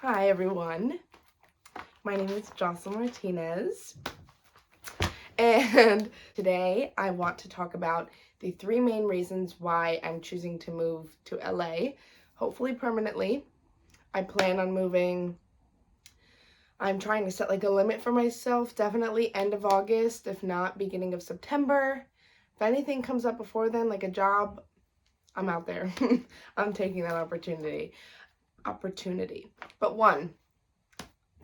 Hi everyone, my name is Jocelyn Martinez, and today I want to talk about the 3 main reasons why I'm choosing to move to LA, hopefully permanently. I plan on moving. I'm trying to set like a limit for myself, definitely end of August, if not beginning of September. If anything comes up before then, like a job, I'm out there. I'm taking that opportunity. But one,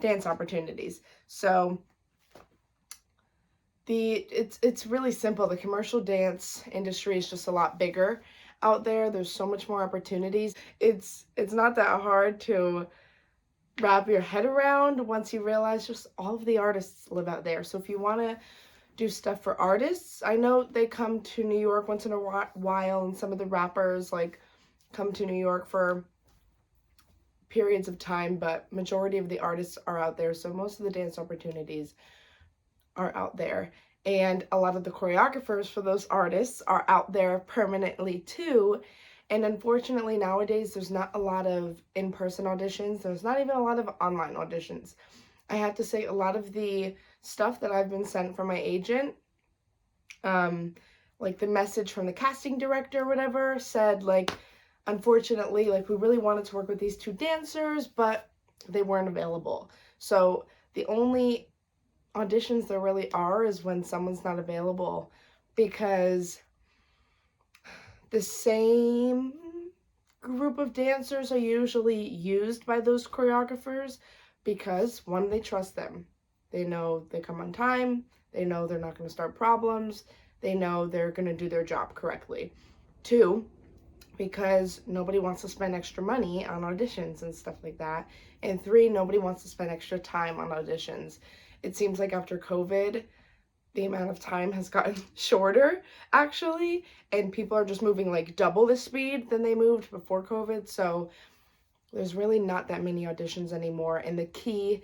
dance opportunities. So it's really simple. The commercial dance industry is just a lot bigger out there. There's so much more opportunities. It's not that hard to wrap your head around once you realize just all of the artists live out there. So if you want to do stuff for artists, I know they come to New York once in a while, and some of the rappers like come to New York for periods of time, but majority of the artists are out there. So most of the dance opportunities are out there, and a lot of the choreographers for those artists are out there permanently too. And unfortunately nowadays there's not a lot of in-person auditions. There's not even a lot of online auditions. I have to say a lot of the stuff that I've been sent from my agent, like the message from the casting director or whatever, said like, unfortunately, like we really wanted to work with these 2 dancers, but they weren't available. So the only auditions there really are is when someone's not available, because the same group of dancers are usually used by those choreographers because, one, they trust them. They know they come on time. They know they're not going to start problems. They know they're going to do their job correctly. 2, because nobody wants to spend extra money on auditions and stuff like that. And 3, nobody wants to spend extra time on auditions. It seems like after COVID, the amount of time has gotten shorter, actually, and people are just moving like double the speed than they moved before COVID. So there's really not that many auditions anymore. And the key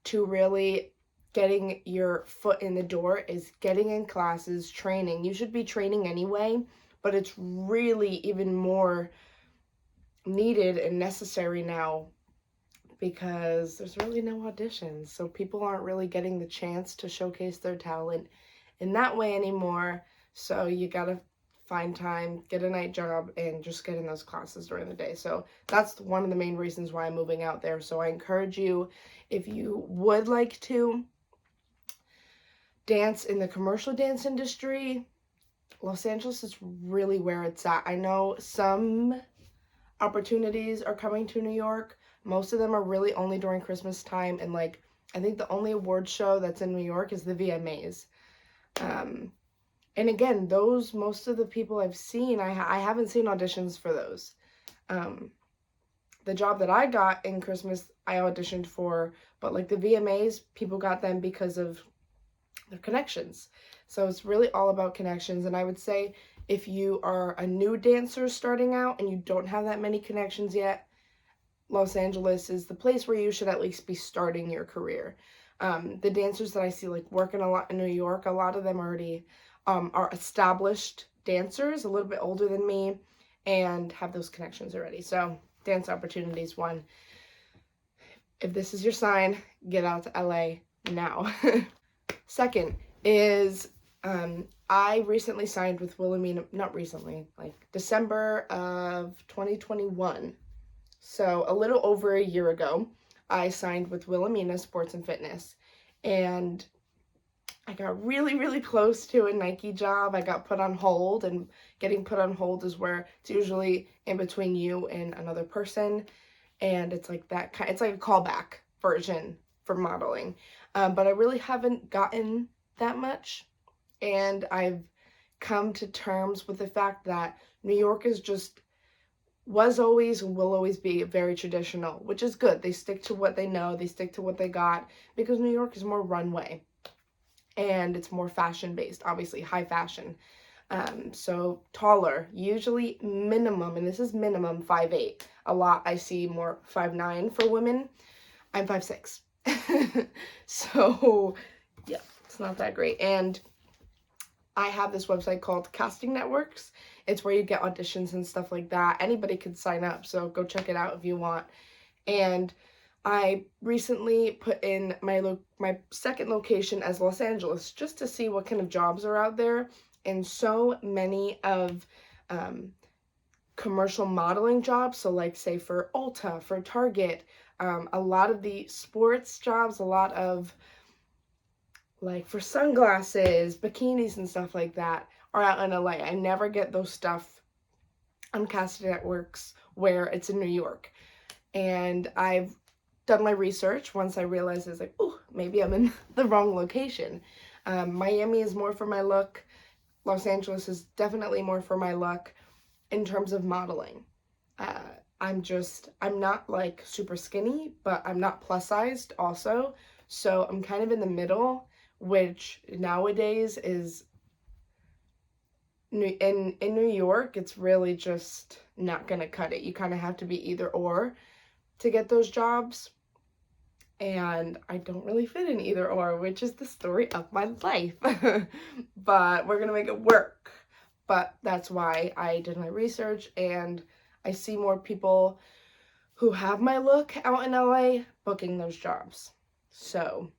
to really getting your foot in the door is getting in classes, training. You should be training anyway, but it's really even more needed and necessary now because there's really no auditions. So people aren't really getting the chance to showcase their talent in that way anymore. So you gotta find time, get a night job, and just get in those classes during the day. So that's one of the main reasons why I'm moving out there. So I encourage you, if you would like to dance in the commercial dance industry, Los Angeles is really where it's at. I know some opportunities are coming to New York. Most of them are really only during Christmas time, and like I think the only award show that's in New York is the VMAs. And again, those, most of the people I've seen, I haven't seen auditions for those. The job that I got in Christmas, I auditioned for, but like the VMAs, people got them because of their connections. So it's really all about connections. And I would say if you are a new dancer starting out and you don't have that many connections yet, Los Angeles is the place where you should at least be starting your career. The dancers that I see like working a lot in New York, a lot of them already are established dancers, a little bit older than me, and have those connections already. So dance opportunities, one. If this is your sign, get out to LA now. Second is I recently signed with Wilhelmina, not recently, like December of 2021. So a little over a year ago, I signed with Wilhelmina Sports and Fitness, and I got really, really close to a Nike job. I got put on hold, and getting put on hold is where it's usually in between you and another person, and it's like that kind. It's like a callback version for modeling, but I really haven't gotten that much, and I've come to terms with the fact that New York is just was always and will always be very traditional, which is good. They stick to what they know, they stick to what they got, because New York is more runway and it's more fashion based, obviously high fashion. So taller, usually minimum, and this is minimum 5'8". A lot I see more 5'9" for women. I'm 5'6". So yeah, it's not that great. And I have this website called Casting Networks. It's where you get auditions and stuff like that. Anybody could sign up, so go check it out if you want. And I recently put in my second location as Los Angeles just to see what kind of jobs are out there, and so many of commercial modeling jobs, so like say for Ulta, for Target, a lot of the sports jobs, a lot of like for sunglasses, bikinis and stuff like that are out in LA. I never get those stuff on casting networks where it's in New York. And I've done my research once I realized it's like, oh, maybe I'm in the wrong location. Miami is more for my look. Los Angeles is definitely more for my look in terms of modeling. Uh, I'm not like super skinny, but I'm not plus sized also. So I'm kind of in the middle, which nowadays is in New York, it's really just not gonna cut it. You kind of have to be either or to get those jobs. And I don't really fit in either or, which is the story of my life. But we're gonna make it work. But that's why I did my research, and I see more people who have my look out in LA booking those jobs. So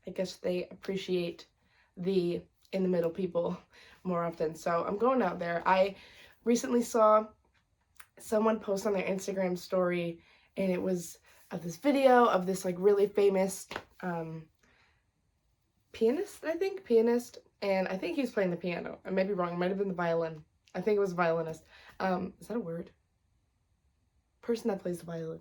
I guess they appreciate the in the middle people more often. So I'm going out there. I recently saw someone post on their Instagram story, and it was of this video of this like really famous pianist, and I think he was playing the piano. I may be wrong. It might have been the violin. I think it was a violinist. Is that a word? Person that plays the violin.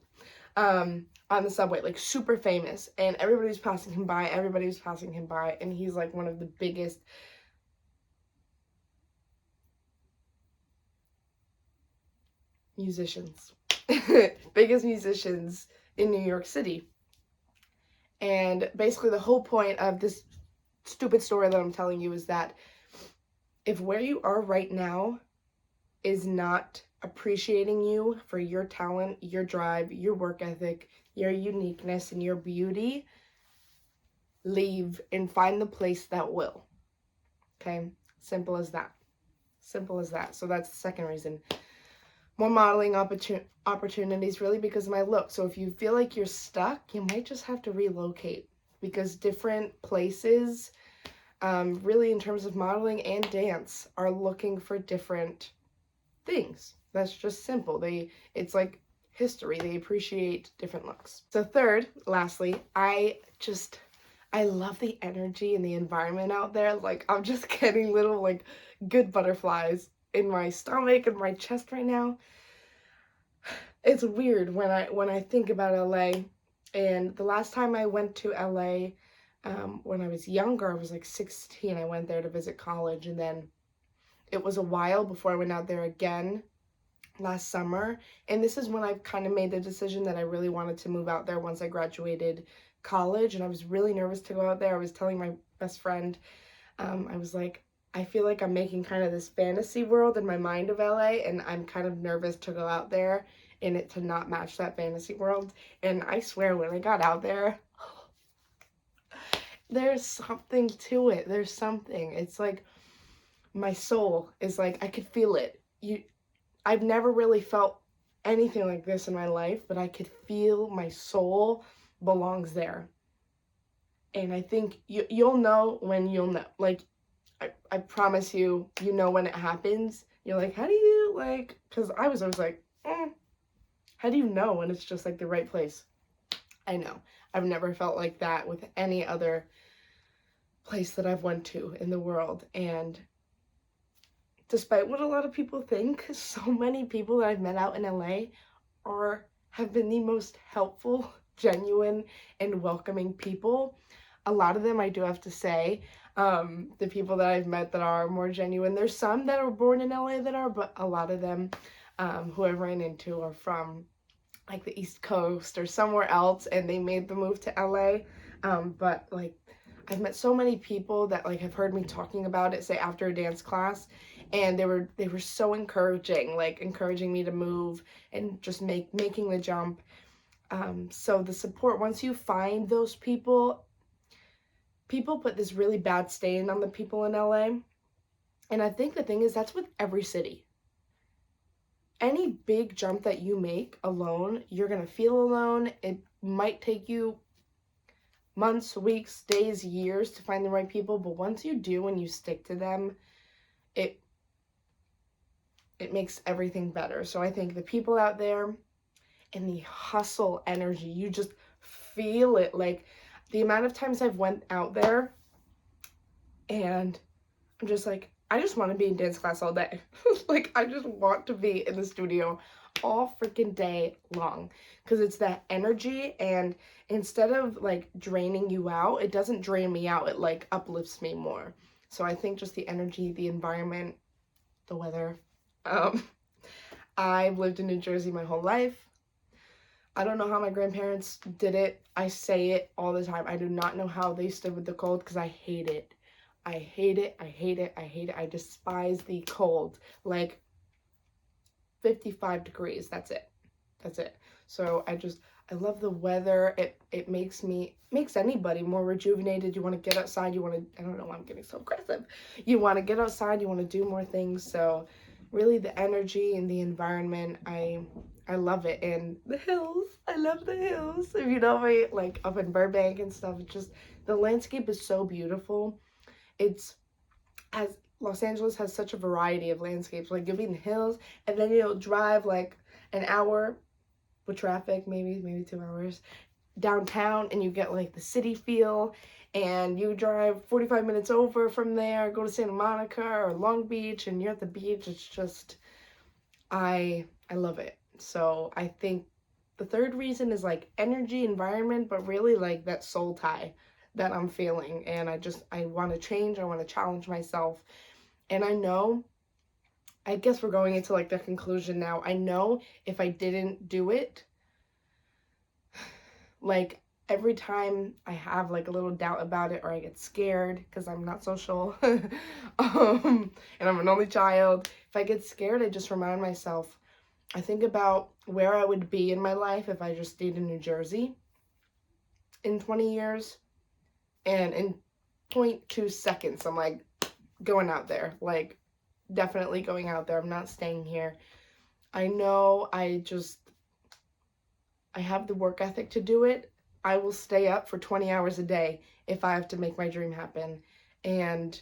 On the subway, like super famous, and everybody was passing him by, and he's like one of the biggest musicians, biggest musicians in New York City. And basically the whole point of this stupid story that I'm telling you is that if where you are right now is not appreciating you for your talent, your drive, your work ethic, your uniqueness, and your beauty, leave and find the place that will. Okay? Simple as that. Simple as that. So that's the second reason. More modeling opportunities, really because of my look. So if you feel like you're stuck, you might just have to relocate, because different places, really in terms of modeling and dance, are looking for different things. That's just simple. It's like history. They appreciate different looks. So third, lastly, I love the energy and the environment out there. Like, I'm just getting little like good butterflies in my stomach and my chest right now. It's weird when I think about LA. And the last time I went to LA, when I was younger, I was like 16. I went there to visit college, and then it was a while before I went out there again last summer. And this is when I kind of made the decision that I really wanted to move out there once I graduated college, and I was really nervous to go out there. I was telling my best friend, I was like, I feel like I'm making kind of this fantasy world in my mind of LA, and I'm kind of nervous to go out there and it to not match that fantasy world. And I swear, when I got out there, there's something to it. There's something. It's like my soul is like, I could feel it. I've never really felt anything like this in my life, but I could feel my soul belongs there. And I think you'll know when you'll know. Like, I promise you, you know when it happens. You're like, how do you, like, because I was always like, how do you know when it's just like the right place? I know. I've never felt like that with any other place that I've went to in the world. And despite what a lot of people think, so many people that I've met out in LA have been the most helpful, genuine, and welcoming people. A lot of them, I do have to say, the people that I've met that are more genuine. There's some that were born in LA that are, but a lot of them who I've ran into are from like the East Coast or somewhere else, and they made the move to LA. But like, I've met so many people that like have heard me talking about it, say after a dance class, and they were so encouraging, like encouraging me to move and just making the jump. So the support, once you find those people put this really bad stain on the people in LA. And I think the thing is, that's with every city. Any big jump that you make alone, you're gonna feel alone. might take you months, weeks, days, years to find the right people, but once you do and you stick to them, it makes everything better. So I think the people out there and the hustle energy, you just feel it. Like the amount of times I've went out there and I'm just like, I just want to be in dance class all day. Like, I just want to be in the studio all freaking day long because it's that energy, and instead of like draining you out, it doesn't drain me out. It like uplifts me more. So I think just the energy, the environment, the weather. I've lived in New Jersey my whole life. I don't know how my grandparents did it. I say it all the time. I do not know how they stood with the cold because I hate it. I hate it. I hate it. I hate it. I despise the cold. Like 55 degrees. That's it. That's it. So I love the weather. It makes anybody more rejuvenated. You want to get outside. You want to, I don't know why I'm getting so aggressive. You want to get outside. You want to do more things. So really the energy and the environment, I love it. And the hills, I love the hills. If you know me, like up in Burbank and stuff, it's just, the landscape is so beautiful. As Los Angeles has such a variety of landscapes. Like you'll be in the hills and then you'll drive like an hour with traffic, maybe 2 hours downtown, and you get like the city feel, and you drive 45 minutes over from there, go to Santa Monica or Long Beach, and you're at the beach. It's just, I love it. So I think the third reason is like energy, environment, but really like that soul tie that I'm feeling. And I want to change. I want to challenge myself. And I guess we're going into like the conclusion now. I know if I didn't do it, like every time I have like a little doubt about it or I get scared because I'm not social and I'm an only child, if I get scared, I just remind myself, I think about where I would be in my life if I just stayed in New Jersey in 20 years, and in 0.2 seconds I'm like going out there, like definitely going out there. I'm not staying here. I know I have the work ethic to do it. I will stay up for 20 hours a day if I have to make my dream happen. And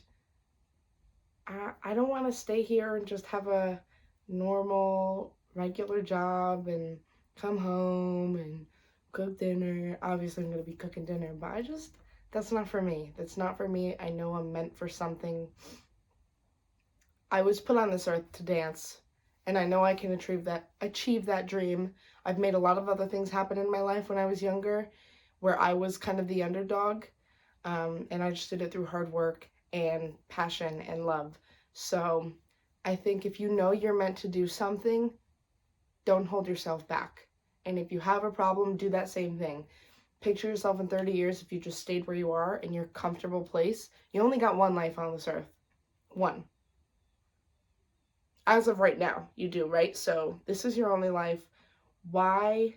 I don't want to stay here and just have a normal, regular job and come home and cook dinner. Obviously, I'm going to be cooking dinner, but that's not for me. That's not for me. I know I'm meant for something. I was put on this earth to dance, and I know I can achieve that dream. I've made a lot of other things happen in my life when I was younger, where I was kind of the underdog, and I just did it through hard work and passion and love. So I think if you know you're meant to do something, don't hold yourself back. And if you have a problem, do that same thing. Picture yourself in 30 years if you just stayed where you are in your comfortable place. You only got one life on this earth. One. As of right now, you do, right? So this is your only life. Why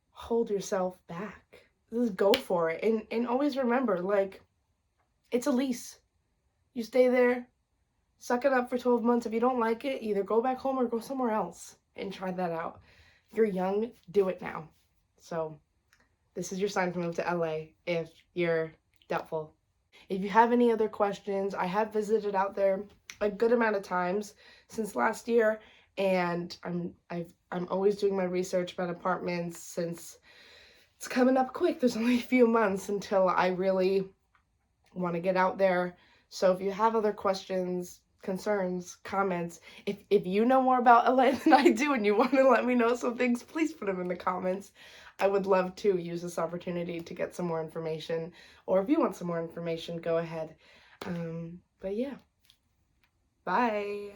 hold yourself back? Just go for it. And always remember, like, it's a lease. You stay there, suck it up for 12 months. If you don't like it, either go back home or go somewhere else and try that out. If you're young, do it now. So this is your sign to move to LA if you're doubtful. If you have any other questions, I have visited out there a good amount of times since last year, and I'm always doing my research about apartments since it's coming up quick. There's only a few months until I really want to get out there. So if you have other questions, concerns, comments, if you know more about LA than I do and you want to let me know some things, please put them in the comments. I would love to use this opportunity to get some more information, or if you want some more information, go ahead. But yeah, bye.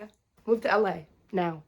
Move to LA now.